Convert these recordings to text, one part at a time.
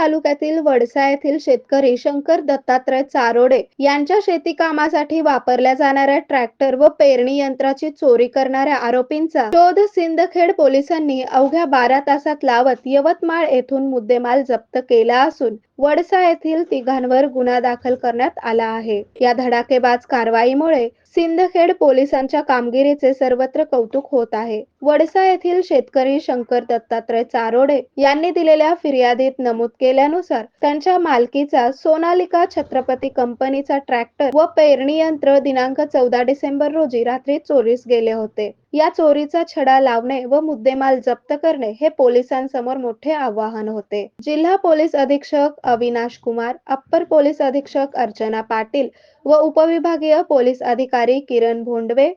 तालुक्यातील वडसा येथील शेतकरी शंकर दत्तात्रय चारोडे यांच्या शेती कामासाठी वापरल्या जाणाऱ्या ट्रॅक्टर व पेरणी यंत्राची चोरी करणाऱ्या आरोपींचा शोध सिंदखेड पोलिसांनी अवघ्या 12 तासात लावत यवतमाळ येथून मुद्देमाल जप्त केला असून वडसा येथील तिघांवर गुन्हा दाखल करण्यात आला आहे। या धडाकेबाज कारवाईमुळे सिंदखेड पोलिसांच्या कामगिरीचे सर्वत्र कौतुक होत आहे। वडसा येथील शेतकरी शंकर दत्तात्रय चारोडे यांनी दिलेल्या फिर्यादीत नमूद केल्यानुसार त्यांच्या मालकीचा सोनालिका छत्रपती कंपनीचा ट्रॅक्टर व पेरणी यंत्र दिनांक 14 डिसेंबर रोजी रात्री चोरीस गेले होते। या चोरीचा छडा लावणे व मुद्देमाल जप्त करणे हे पोलिसांसमोर मोठे आव्हान होते। जिल्हा पोलीस अधीक्षक अविनाश कुमार, अप्पर पोलीस अधीक्षक अर्चना पाटील व उपविभागीय पोलीस अधिकारी किरण भोंडवे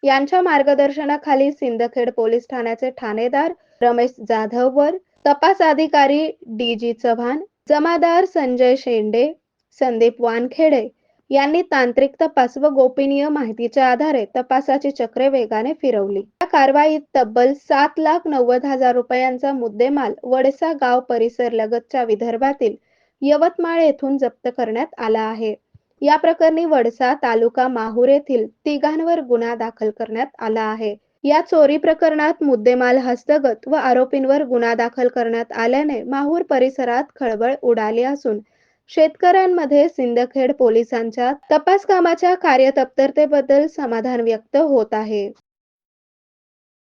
यांच्या मार्गदर्शनाखाली सिंदखेड पोलीस ठाण्याचे ठाणेदार रमेश जाधव वर तपास अधिकारी डी.जी. चव्हाण, जमादार संजय शेंडे, संदीप वानखेडे यांनी तांत्रिक तपास व गोपनीय माहितीच्या आधारे तपासाची चक्रे वेगाने फिरवली। या कारवाईत तब्बल 7,90,000 रुपयांचा मुद्देमाल वडसा गाव परिसर लगतच्या विदर्भातील यवतमाळ येथून जप्त करण्यात आला आहे। या प्रकरणी वडसा तालुका माहूर येथील तिघांवर गुन्हा दाखल करण्यात आला आहे। या चोरी प्रकरणात मुद्देमाल हस्तगत व आरोपींवर गुन्हा दाखल करण्यात आल्याने माहूर परिसरात खळबळ उडाली असून शेतकऱ्यांमध्ये सिंदखेड पोलिसांच्या तपास कामाच्या कार्यतत्परतेबद्दल समाधान व्यक्त होत आहे।